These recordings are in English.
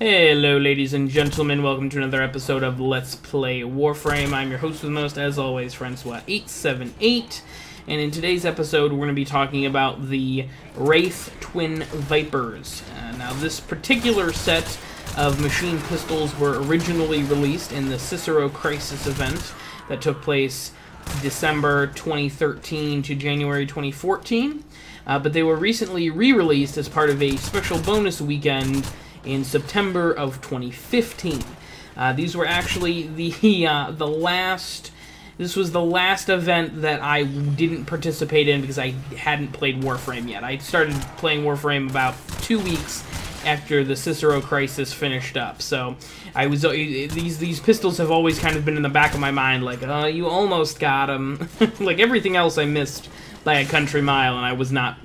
Hello ladies and gentlemen, welcome to another episode of Let's Play Warframe. I'm your host with most, as always, Francois878, and in today's episode we're going to be talking about the Wraith Twin Vipers. Now this particular set of machine pistols were originally released in the Cicero Crisis event that took place December 2013 to January 2014, but they were recently re-released as part of a special bonus weekend in September of 2015. These were actually the last. This was the last event that I didn't participate in because I hadn't played Warframe yet. I started playing Warframe about 2 weeks after the Cicero Crisis finished up. So I was these pistols have always kind of been in the back of my mind, like, you almost got them. Like everything else, I missed by a country mile, and I was not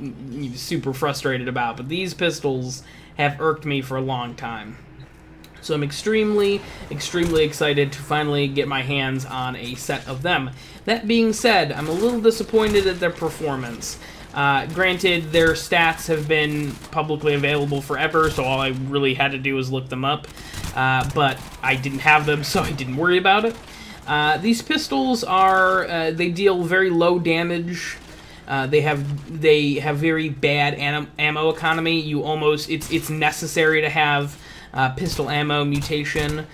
super frustrated about. But these pistols have irked me for a long time. So I'm extremely excited to finally get my hands on a set of them. That being said, I'm a little disappointed at their performance. Granted, their stats have been publicly available forever, so all I really had to do was look them up. But I didn't have them, so I didn't worry about it. These pistols are, they deal very low damage. They have very bad ammo economy. It's necessary to have pistol ammo mutation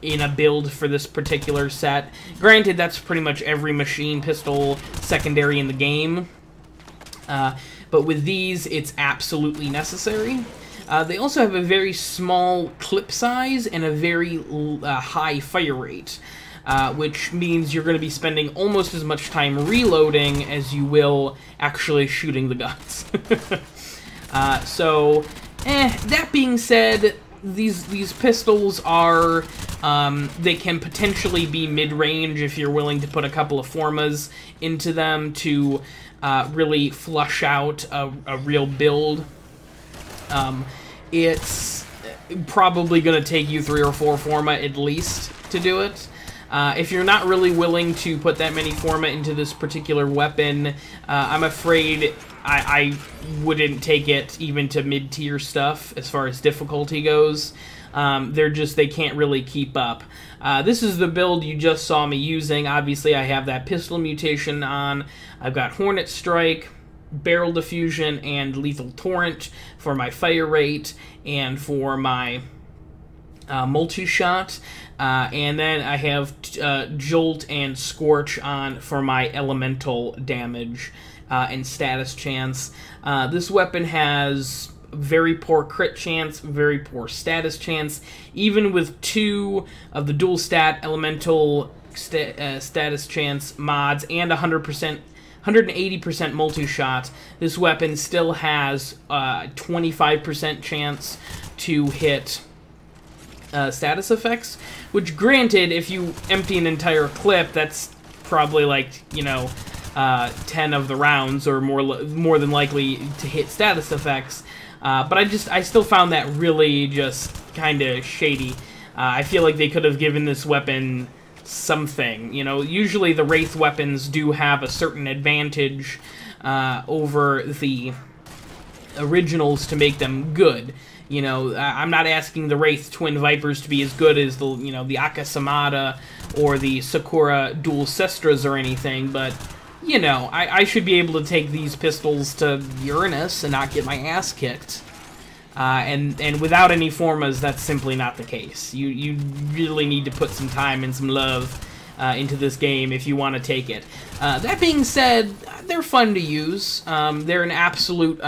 in a build for this particular set. Granted, that's pretty much every machine pistol secondary in the game, but with these, it's absolutely necessary. They also have a very small clip size and a very high fire rate. Which means you're going to be spending almost as much time reloading as you will actually shooting the guns. That being said, these pistols are, they can potentially be mid-range if you're willing to put a couple of formas into them to really flush out a real build. It's probably going to take you 3 or 4 forma at least to do it. If you're not really willing to put that many forma into this particular weapon, I'm afraid I wouldn't take it even to mid-tier stuff as far as difficulty goes. They can't really keep up. This is the build you just saw me using. Obviously, I have that pistol mutation on. I've got Hornet Strike, Barrel Diffusion, and Lethal Torrent for my fire rate and for my multi-shot. And then I have Jolt and Scorch on for my elemental damage and status chance. This weapon has very poor crit chance, very poor status chance. Even with 2 of the dual stat elemental status chance mods and 180% multi-shot, this weapon still has 25% chance to hit status effects, which, granted, if you empty an entire clip, that's probably like, 10 of the rounds or more than likely to hit status effects. But I still found that really just kind of shady. I feel like they could have given this weapon something. Usually the Wraith weapons do have a certain advantage over the originals to make them good. I'm not asking the Wraith Twin Vipers to be as good as the Akasamada or the Sakura Dual Sestras or anything, but, I should be able to take these pistols to Uranus and not get my ass kicked. And without any formas, that's simply not the case. You really need to put some time and some love into this game if you want to take it. That being said, they're fun to use. They're an absolute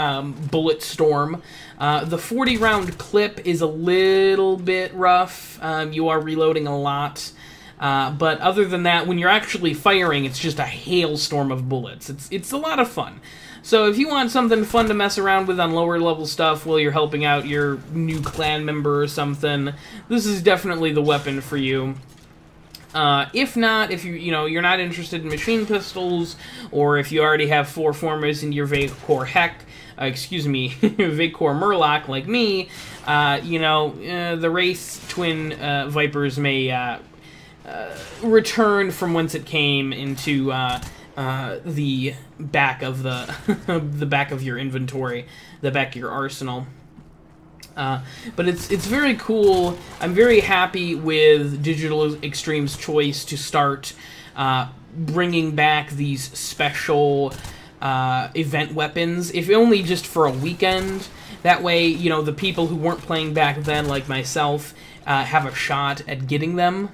bullet storm. The 40-round clip is a little bit rough. You are reloading a lot. But other than that, when you're actually firing, it's just a hailstorm of bullets. It's a lot of fun. So if you want something fun to mess around with on lower level stuff while you're helping out your new clan member or something, this is definitely the weapon for you. If not, if you're not interested in machine pistols, or if you already have 4 formas in your Vacor Vacor Murloc like me, the Wraith Twin Vipers may return from whence it came into the back of the back of your inventory, the back of your arsenal. But it's very cool. I'm very happy with Digital Extreme's choice to start bringing back these special event weapons, if only just for a weekend. That way, you know, the people who weren't playing back then, like myself, have a shot at getting them.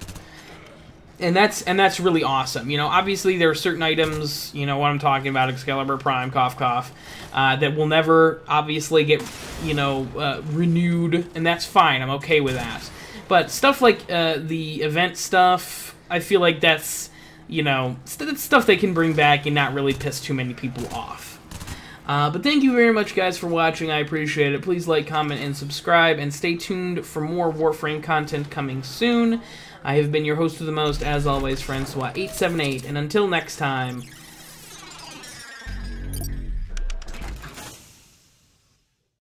And that's really awesome. You know, obviously there are certain items, you know what I'm talking about, Excalibur Prime, cough cough, that will never obviously get, you know, renewed, and that's fine. I'm okay with that. But stuff like the event stuff, I feel like that's, you know, stuff they can bring back and not really piss too many people off. But thank you very much, guys, for watching. I appreciate it. Please like, comment, and subscribe, and stay tuned for more Warframe content coming soon. I have been your host of the most, as always, Francois878, and until next time,